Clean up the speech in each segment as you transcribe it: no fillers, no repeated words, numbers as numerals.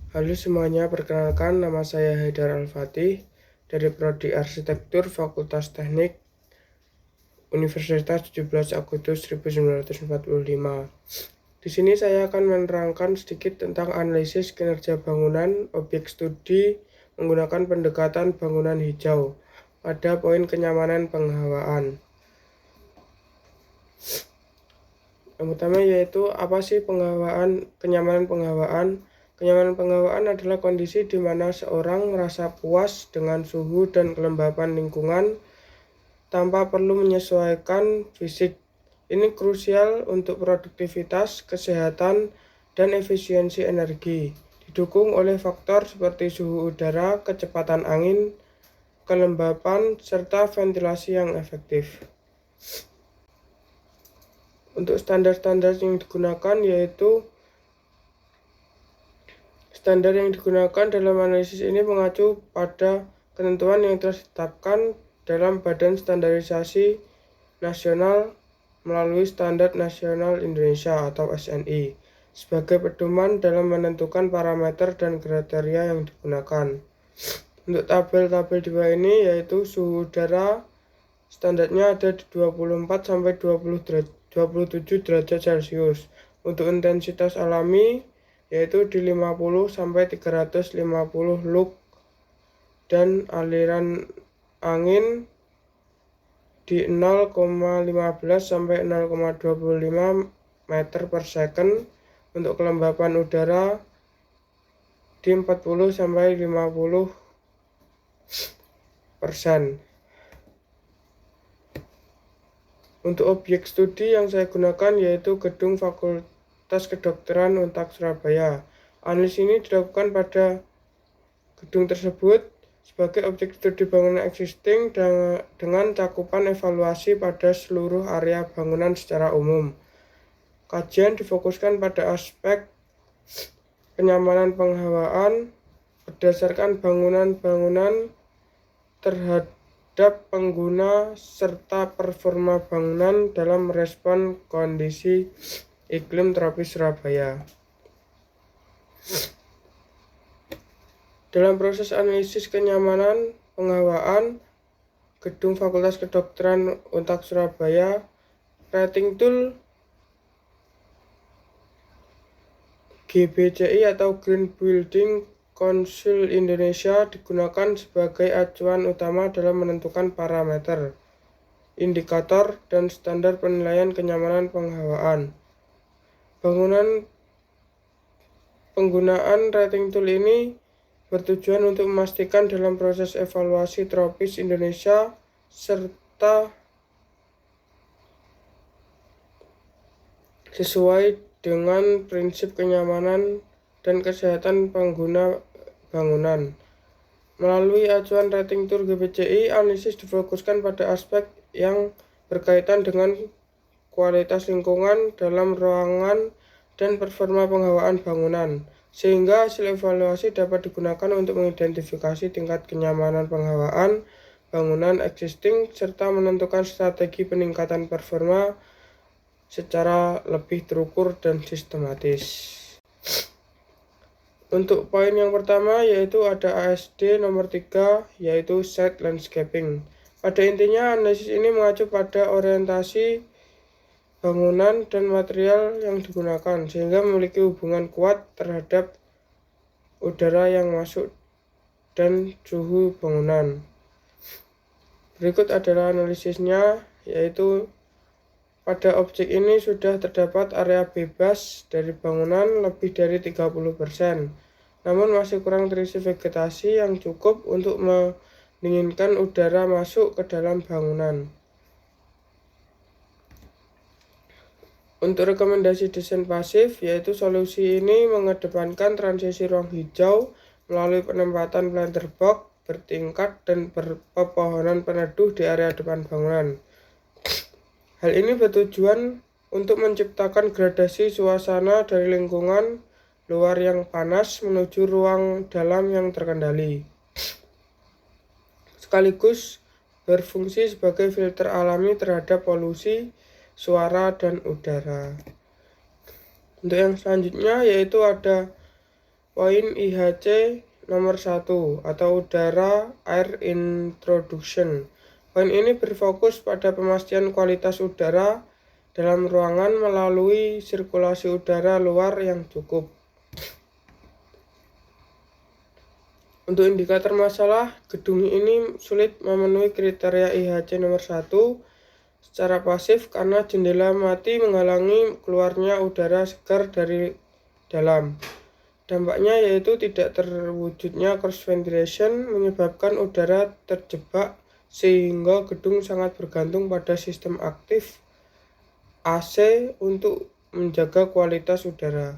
Halo semuanya, perkenalkan nama saya Haidar Al-Fatih dari Prodi Arsitektur Fakultas Teknik Universitas 17 Agustus 1945. Di sini saya akan menerangkan sedikit tentang analisis kinerja bangunan objek studi menggunakan pendekatan bangunan hijau pada poin kenyamanan penghawaan. Yang pertama yaitu apa sih kenyamanan penghawaan? Kenyamanan penghawaan adalah kondisi di mana seorang merasa puas dengan suhu dan kelembapan lingkungan tanpa perlu menyesuaikan fisik. Ini krusial untuk produktivitas, kesehatan, dan efisiensi energi. Didukung oleh faktor seperti suhu udara, kecepatan angin, kelembapan, serta ventilasi yang efektif. Untuk standar-standar yang digunakan yaitu standar yang digunakan dalam analisis ini mengacu pada ketentuan yang telah ditetapkan dalam Badan Standarisasi Nasional melalui Standar Nasional Indonesia atau SNI sebagai pedoman dalam menentukan parameter dan kriteria yang digunakan. Untuk tabel-tabel di bawah ini yaitu suhu udara standarnya ada di 24 sampai 27 derajat Celcius. Untuk intensitas alami yaitu di 50 sampai 350 lux dan aliran angin di 0,15 sampai 0,25 meter per second. Untuk kelembapan udara di 40 sampai 50%. Untuk objek studi yang saya gunakan yaitu Gedung Fakultas Kedokteran Untak Surabaya. Analisis ini dilakukan pada gedung tersebut sebagai objek studi bangunan existing dengan cakupan evaluasi pada seluruh area bangunan secara umum. Kajian difokuskan pada aspek kenyamanan penghawaan berdasarkan bangunan-bangunan terhadap pengguna serta performa bangunan dalam merespon kondisi iklim tropis Surabaya. Dalam proses analisis kenyamanan penghawaan Gedung Fakultas Kedokteran Untak Surabaya, rating tool GBCI atau Green Building Council Indonesia digunakan sebagai acuan utama dalam menentukan parameter, indikator, dan standar penilaian kenyamanan penghawaan. Penggunaan rating tool ini bertujuan untuk memastikan dalam proses evaluasi tropis Indonesia serta sesuai dengan prinsip kenyamanan dan kesehatan pengguna bangunan. Melalui acuan rating tool GBCI, analisis difokuskan pada aspek yang berkaitan dengan kualitas lingkungan dalam ruangan dan performa penghawaan bangunan, sehingga hasil evaluasi dapat digunakan untuk mengidentifikasi tingkat kenyamanan penghawaan bangunan existing serta menentukan strategi peningkatan performa secara lebih terukur dan sistematis. Untuk poin yang pertama yaitu ada ASD nomor 3 yaitu Site Landscaping. Pada intinya analisis ini mengacu pada orientasi bangunan dan material yang digunakan sehingga memiliki hubungan kuat terhadap udara yang masuk dan suhu bangunan. Berikut adalah analisisnya yaitu pada objek ini sudah terdapat area bebas dari bangunan lebih dari 30%, namun masih kurang terisi vegetasi yang cukup untuk mendinginkan udara masuk ke dalam bangunan. Untuk rekomendasi desain pasif, yaitu solusi ini mengedepankan transisi ruang hijau melalui penempatan planter box bertingkat dan pepohonan peneduh di area depan bangunan. Hal ini bertujuan untuk menciptakan gradasi suasana dari lingkungan luar yang panas menuju ruang dalam yang terkendali, sekaligus berfungsi sebagai filter alami terhadap polusi, suara, dan udara. Untuk yang selanjutnya yaitu ada Poin IHC nomor 1 atau udara air introduction. Poin ini berfokus pada pemastian kualitas udara dalam ruangan melalui sirkulasi udara luar yang cukup. Untuk indikator masalah, gedung ini sulit memenuhi kriteria IHC nomor 1 secara pasif karena jendela mati menghalangi keluarnya udara segar dari dalam. Dampaknya yaitu tidak terwujudnya cross ventilation menyebabkan udara terjebak sehingga gedung sangat bergantung pada sistem aktif AC untuk menjaga kualitas udara.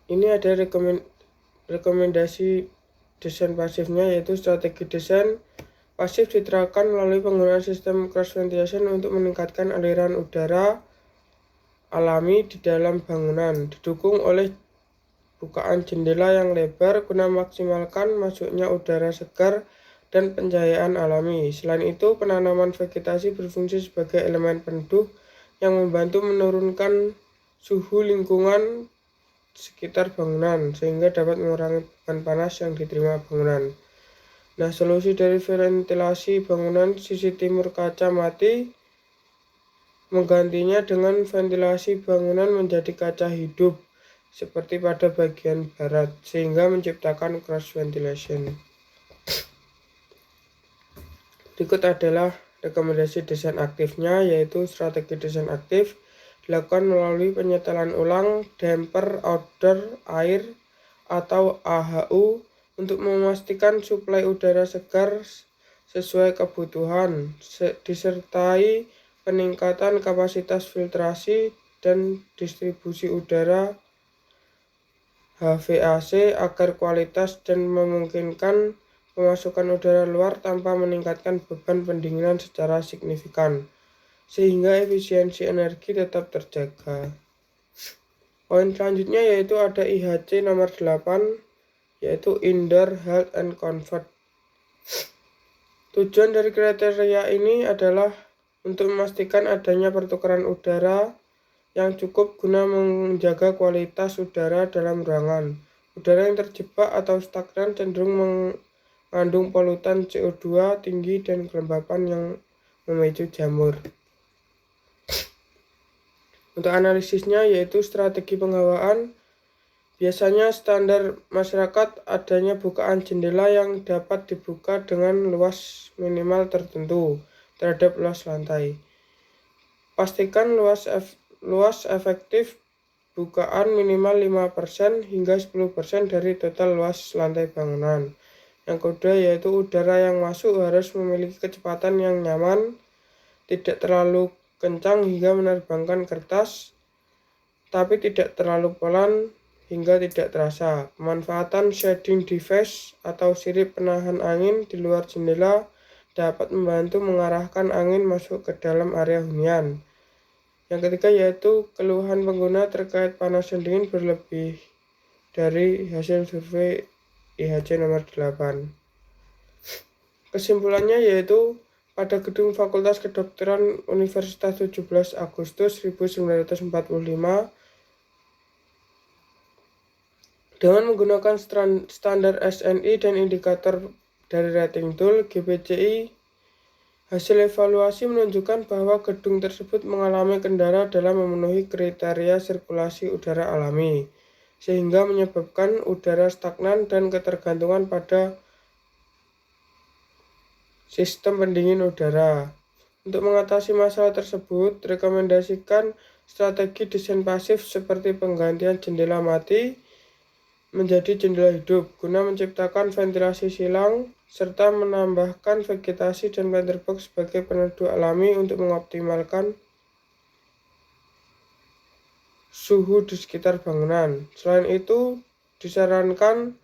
Ini ada rekomendasi desain pasifnya, yaitu strategi desain pasif diterapkan melalui penggunaan sistem cross ventilation untuk meningkatkan aliran udara alami di dalam bangunan, didukung oleh bukaan jendela yang lebar guna maksimalkan masuknya udara segar dan pencahayaan alami. Selain itu, penanaman vegetasi berfungsi sebagai elemen peneduh yang membantu menurunkan suhu lingkungan sekitar bangunan sehingga dapat mengurangi beban panas yang diterima bangunan. Nah, solusi dari ventilasi bangunan sisi timur kaca mati menggantinya dengan ventilasi bangunan menjadi kaca hidup seperti pada bagian barat sehingga menciptakan cross ventilation. Berikut adalah rekomendasi desain aktifnya, yaitu strategi desain aktif dilakukan melalui penyetelan ulang damper outdoor air atau AHU untuk memastikan suplai udara segar sesuai kebutuhan, disertai peningkatan kapasitas filtrasi dan distribusi udara HVAC agar kualitas dan memungkinkan pemasukan udara luar tanpa meningkatkan beban pendinginan secara signifikan, sehingga efisiensi energi tetap terjaga. Poin selanjutnya yaitu ada IHC nomor 8, yaitu Indoor Health and Comfort. Tujuan dari kriteria ini adalah untuk memastikan adanya pertukaran udara yang cukup guna menjaga kualitas udara dalam ruangan. Udara yang terjebak atau stagnan cenderung mengandung polutan CO2 tinggi dan kelembapan yang memicu jamur. Untuk analisisnya yaitu strategi penghawaan. Biasanya standar masyarakat adanya bukaan jendela yang dapat dibuka dengan luas minimal tertentu terhadap luas lantai. Pastikan luas efektif bukaan minimal 5% hingga 10% dari total luas lantai bangunan. Yang kedua yaitu udara yang masuk harus memiliki kecepatan yang nyaman, tidak terlalu kencang hingga menerbangkan kertas, tapi tidak terlalu pelan hingga tidak terasa. Pemanfaatan shading device atau sirip penahan angin di luar jendela dapat membantu mengarahkan angin masuk ke dalam area hunian. Yang ketiga yaitu keluhan pengguna terkait panas dan dingin berlebih dari hasil survei IHC nomor 8. Kesimpulannya yaitu pada gedung Fakultas Kedokteran Universitas 17 Agustus 1945 dengan menggunakan standar SNI dan indikator dari rating tool GPCI, hasil evaluasi menunjukkan bahwa gedung tersebut mengalami kendala dalam memenuhi kriteria sirkulasi udara alami, sehingga menyebabkan udara stagnan dan ketergantungan pada sistem pendingin udara. Untuk mengatasi masalah tersebut, rekomendasikan strategi desain pasif seperti penggantian jendela mati menjadi jendela hidup guna menciptakan ventilasi silang serta menambahkan vegetasi dan letterbox sebagai peneduh alami untuk mengoptimalkan suhu di sekitar bangunan. Selain itu, disarankan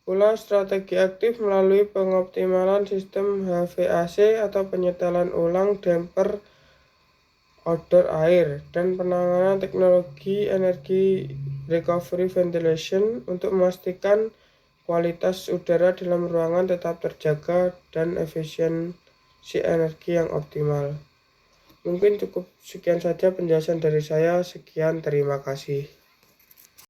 pula strategi aktif melalui pengoptimalan sistem HVAC atau penyetelan ulang damper outdoor air dan penanganan teknologi energi recovery ventilation untuk memastikan kualitas udara dalam ruangan tetap terjaga dan efisiensi energi yang optimal. Mungkin cukup sekian saja penjelasan dari saya. Sekian, terima kasih.